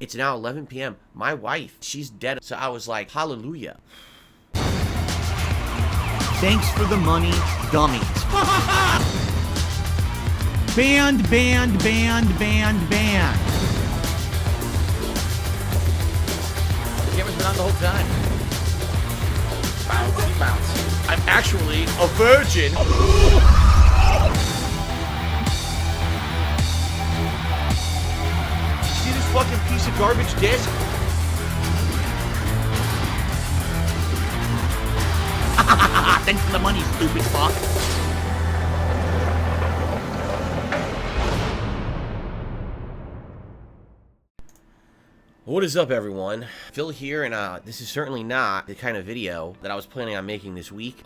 It's now 11 p.m. My wife, she's dead. So I was like, hallelujah. Thanks for the money, dummies. Banned, banned, banned, banned, banned. The camera's been on the whole time. Bounce, bounce. I'm actually a virgin. See this fucking piece of garbage disc? Thanks for the money, stupid fuck. What is up, everyone? Phil here, and this is certainly not the kind of video that I was planning on making this week.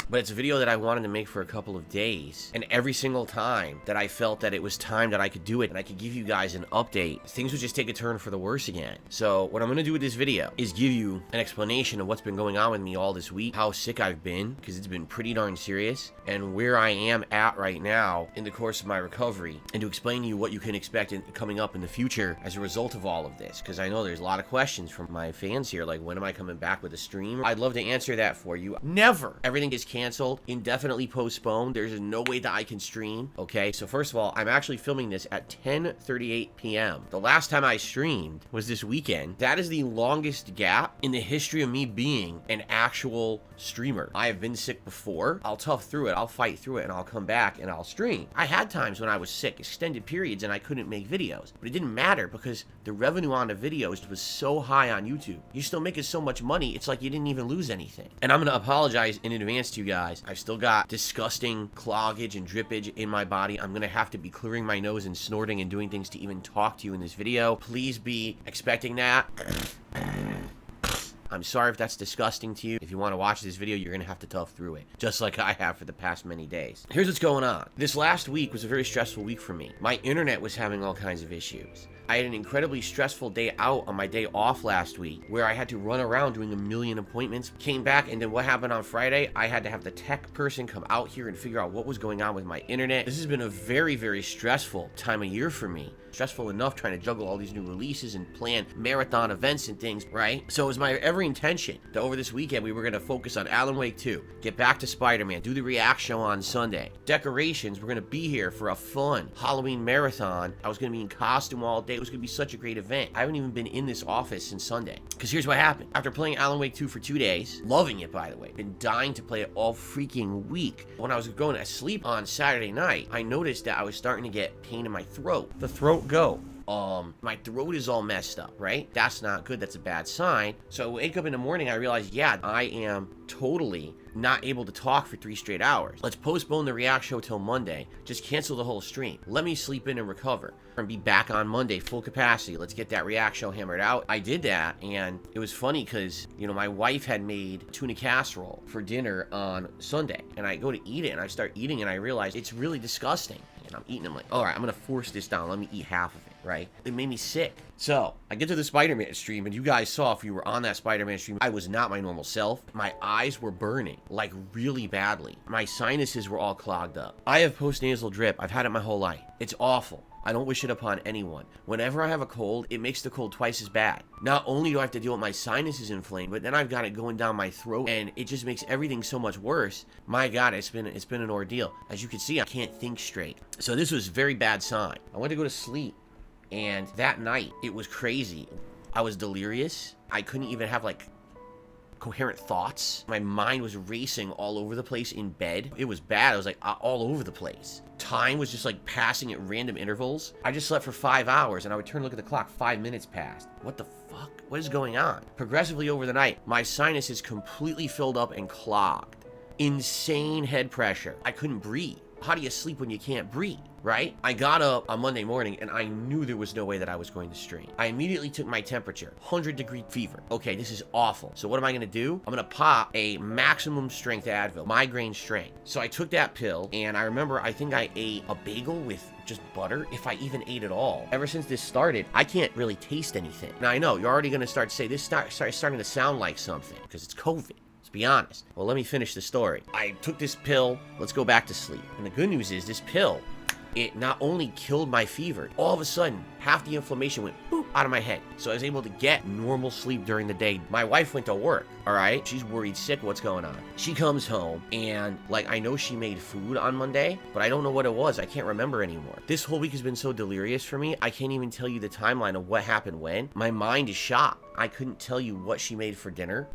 But it's a video that I wanted to make for a couple of days. And every single time that I felt that it was time that I could do it and I could give you guys an update, things would just take a turn for the worse again. So what I'm going to do with this video is give you an explanation of what's been going on with me all this week, how sick I've been, because it's been pretty darn serious, and where I am at right now in the course of my recovery, and to explain to you what you can expect coming up in the future as a result of all of this. Because I know there's a lot of questions from my fans here, like when am I coming back with a stream? I'd love to answer that for you. Never. Everything is canceled, indefinitely postponed. There's no way that I can stream. Okay, so first of all, I'm actually filming this at 10:38 p.m. The last time I streamed was this weekend. That is the longest gap in the history of me being an actual streamer. I have been sick before. I'll tough through it. I'll fight through it, and I'll come back and I'll stream. I had times when I was sick, extended periods, and I couldn't make videos, but it didn't matter because the revenue on the videos was so high on YouTube. You're still making so much money, it's like you didn't even lose anything. And I'm gonna apologize in advance to you guys. I've still got disgusting cloggage and drippage in my body. I'm gonna have to be clearing my nose and snorting and doing things to even talk to you in this video. Please be expecting that. I'm sorry if that's disgusting to you. If you want to watch this video, you're going to have to tough through it, just like I have for the past many days. Here's what's going on. This last week was a very stressful week for me. My internet was having all kinds of issues. I had an incredibly stressful day out on my day off last week where I had to run around doing a million appointments. Came back, and then what happened on Friday? I had to have the tech person come out here and figure out what was going on with my internet. This has been a very, very stressful time of year for me. Stressful enough trying to juggle all these new releases and plan marathon events and things, right? So it was my every intention that over this weekend we were going to focus on Alan Wake 2, get back to Spider-Man, do the react show on Sunday. Decorations, we're going to be here for a fun Halloween marathon. I was going to be in costume all day. It was going to be such a great event. I haven't even been in this office since Sunday. Because here's what happened. After playing Alan Wake 2 for 2 days, loving it by the way, been dying to play it all freaking week. When I was going to sleep on Saturday night, I noticed that I was starting to get pain in my throat. The throat go. My throat is all messed up, right? That's not good. That's a bad sign. So I wake up in the morning, I realize, yeah, I am totally not able to talk for 3 straight hours. Let's postpone the react show till Monday. Just cancel the whole stream. Let me sleep in and recover and be back on Monday, full capacity. Let's get that react show hammered out. I did that, and it was funny because, you know, my wife had made tuna casserole for dinner on Sunday, and I go to eat it, and I start eating, and I realize it's really disgusting. And I'm eating, I'm like, all right, I'm gonna force this down. Let me eat half of it, right? It made me sick. So I get to the Spider-Man stream, and you guys saw if you were on that Spider-Man stream, I was not my normal self. My eyes were burning, like really badly. My sinuses were all clogged up. I have postnasal drip. I've had it my whole life. It's awful. I don't wish it upon anyone. Whenever I have a cold, it makes the cold twice as bad. Not only do I have to deal with my sinuses inflamed, but then I've got it going down my throat, and it just makes everything so much worse. My God, it's been an ordeal. As you can see, I can't think straight. So this was a very bad sign. I went to go to sleep, and that night, it was crazy. I was delirious. I couldn't even have like coherent thoughts. My mind was racing all over the place in bed. It was bad. I was like all over the place. Time was just like passing at random intervals. I just slept for 5 hours, and I would turn and look at the clock. 5 minutes passed. What the fuck? What is going on? Progressively over the night, my sinuses completely filled up and clogged. Insane head pressure. I couldn't breathe. How do you sleep when you can't breathe, right? I got up on Monday morning, and I knew there was no way that I was going to stream. I immediately took my temperature, 100-degree fever. Okay, this is awful. So what am I going to do? I'm going to pop a maximum strength Advil, migraine strength. So I took that pill, and I remember I think I ate a bagel with just butter, if I even ate at all. Ever since this started, I can't really taste anything. Now I know, you're already going to start to say, this starting to sound like something, because it's COVID. Let's be honest. Well, let me finish the story. I took this pill. Let's go back to sleep. And the good news is this pill, it not only killed my fever, all of a sudden, half the inflammation went boop, out of my head. So I was able to get normal sleep during the day. My wife went to work, all right? She's worried sick what's going on. She comes home and like, I know she made food on Monday, but I don't know what it was. I can't remember anymore. This whole week has been so delirious for me. I can't even tell you the timeline of what happened when. My mind is shot. I couldn't tell you what she made for dinner.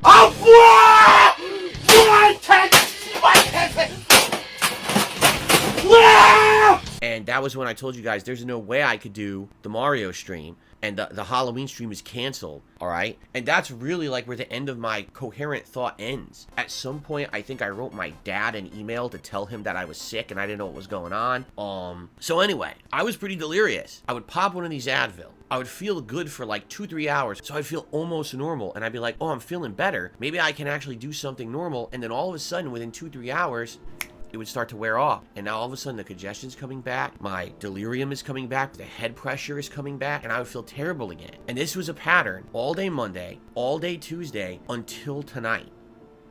And that was when I told you guys there's no way I could do the Mario stream, and the Halloween stream is canceled, all right? And that's really like where the end of my coherent thought ends. At some point, I think I wrote my dad an email to tell him that I was sick and I didn't know what was going on. So anyway, I was pretty delirious. I would pop one of these Advil. I would feel good for like 2-3 hours, so I'd feel almost normal, and I'd be like, oh, I'm feeling better. Maybe I can actually do something normal, and then all of a sudden, within 2-3 hours, it would start to wear off. And now all of a sudden the congestion's coming back, my delirium is coming back, the head pressure is coming back, and I would feel terrible again. And this was a pattern all day Monday, all day Tuesday, until tonight.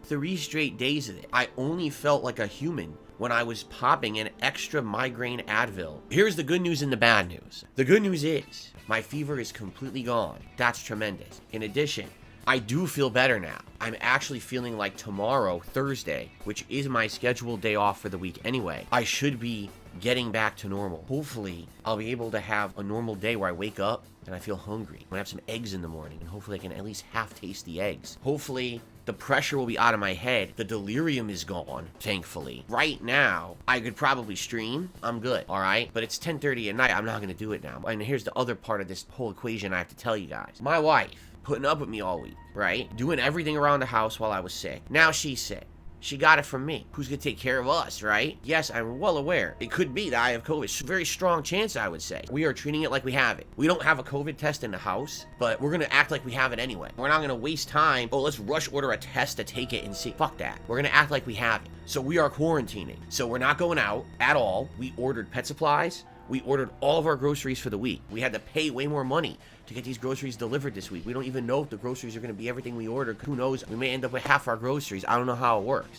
3 straight days of it. I only felt like a human when I was popping an extra migraine Advil. Here's the good news and the bad news. The good news is my fever is completely gone. That's tremendous. In addition, I do feel better now. I'm actually feeling like tomorrow, Thursday, which is my scheduled day off for the week anyway, I should be getting back to normal. Hopefully, I'll be able to have a normal day where I wake up and I feel hungry. I'm gonna have some eggs in the morning, and hopefully I can at least half taste the eggs. Hopefully, the pressure will be out of my head. The delirium is gone, thankfully. Right now, I could probably stream. I'm good, all right? But it's 10:30 at night. I'm not gonna do it now. And here's the other part of this whole equation I have to tell you guys. My wife, putting up with me all week, right? Doing everything around the house while I was sick. Now she's sick. She got it from me. Who's gonna take care of us, right? Yes, I'm well aware. It could be that I have COVID. Very strong chance, I would say. We are treating it like we have it. We don't have a COVID test in the house, but we're gonna act like we have it anyway. We're not gonna waste time. Oh, let's rush order a test to take it and see. Fuck that. We're gonna act like we have it. So we are quarantining. So we're not going out at all. We ordered pet supplies. We ordered all of our groceries for the week. We had to pay way more money to get these groceries delivered this week. We don't even know if the groceries are going to be everything we ordered. Who knows? We may end up with half our groceries. I don't know how it works.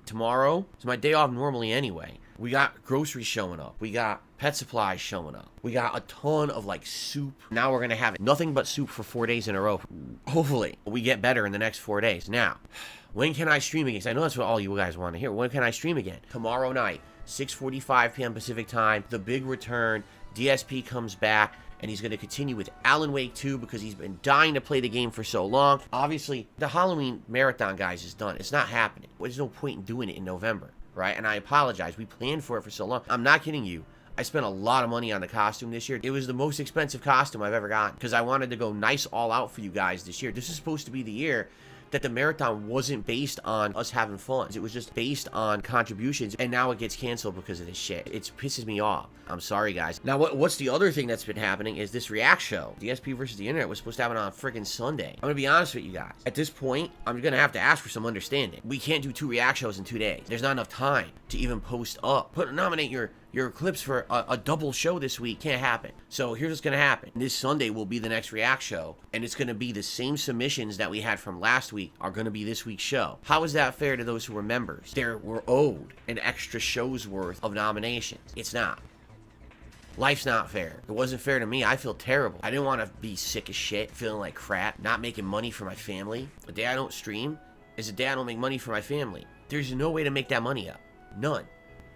Tomorrow is my day off normally anyway. We got groceries showing up. We got pet supplies showing up. We got a ton of like soup. Now we're going to have nothing but soup for 4 days in a row. Hopefully we get better in the next 4 days. Now, when can I stream again? 'Cause I know that's what all you guys want to hear. When can I stream again? Tomorrow night, 6:45 p.m. Pacific time. The big return. DSP comes back, and he's going to continue with Alan Wake 2 because he's been dying to play the game for so long. Obviously, the Halloween marathon, guys, is done. It's not happening. There's no point in doing it in November, right? And I apologize. We planned for it for so long. I'm not kidding you. I spent a lot of money on the costume this year. It was the most expensive costume I've ever gotten because I wanted to go nice all out for you guys this year. This is supposed to be the year that the marathon wasn't based on us having fun. It was just based on contributions, and now it gets canceled because of this shit. It pisses me off. I'm sorry, guys. Now, what's the other thing that's been happening is this React show. DSP versus the Internet was supposed to happen on friggin' Sunday. I'm gonna be honest with you guys. At this point, I'm gonna have to ask for some understanding. We can't do 2 React shows in 2 days. There's not enough time to even post up. Nominate your clips for a double show this week. Can't happen. So here's what's gonna happen. This Sunday will be the next React show, and it's gonna be the same submissions that we had from last week are gonna be this week's show. How is that fair to those who were members? They were owed an extra show's worth of nominations. It's not. Life's not fair. It wasn't fair to me. I feel terrible. I didn't want to be sick as shit, feeling like crap, not making money for my family. The day I don't stream is the day I don't make money for my family. There's no way to make that money up. None.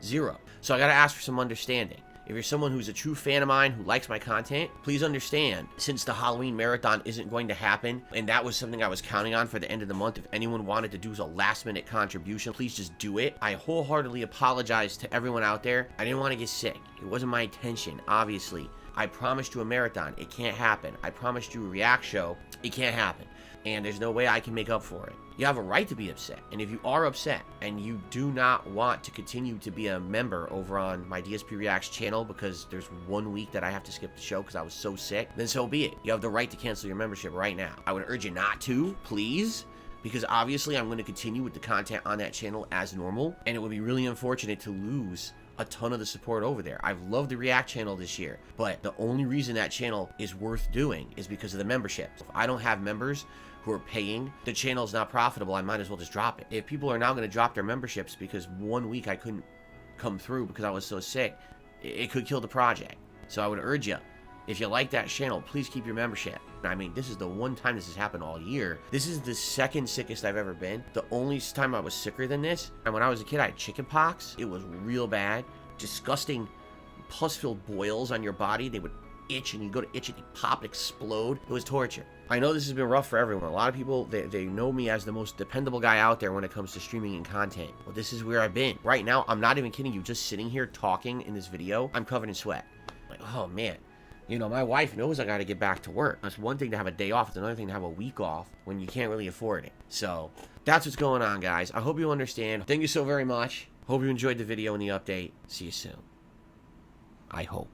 Zero. So I gotta ask for some understanding. If you're someone who's a true fan of mine who likes my content, please understand, since the Halloween marathon isn't going to happen, and that was something I was counting on for the end of the month, if anyone wanted to do a last-minute contribution, please just do it. I wholeheartedly apologize to everyone out there. I didn't want to get sick. It wasn't my intention, obviously. I promised you a marathon. It can't happen. I promised you a React show. It can't happen. And there's no way I can make up for it. You have a right to be upset. And if you are upset and you do not want to continue to be a member over on my DSP Reacts channel because there's 1 week that I have to skip the show because I was so sick, then so be it. You have the right to cancel your membership right now. I would urge you not to, please, because obviously I'm going to continue with the content on that channel as normal, and it would be really unfortunate to lose a ton of the support over there. I've loved the React channel this year, but the only reason that channel is worth doing is because of the memberships. If I don't have members who are paying, the channel's not profitable. I might as well just drop it. If people are now going to drop their memberships because 1 week I couldn't come through because I was so sick, it could kill the project. So I would urge you, If you like that channel, please keep your membership. I mean, this is the one time this has happened all year. This is the second sickest I've ever been. The only time I was sicker than this, and when I was a kid, I had chicken pox. It was real bad. Disgusting pus-filled boils on your body. They would itch, and you go to itch it, you pop, and explode. It was torture. I know this has been rough for everyone. A lot of people, they know me as the most dependable guy out there when it comes to streaming and content. Well, this is where I've been. Right now, I'm not even kidding you. Just sitting here talking in this video, I'm covered in sweat. Like, oh man. You know, my wife knows I gotta get back to work. It's one thing to have a day off. It's another thing to have a week off when you can't really afford it. So, that's what's going on, guys. I hope you understand. Thank you so very much. Hope you enjoyed the video and the update. See you soon. I hope.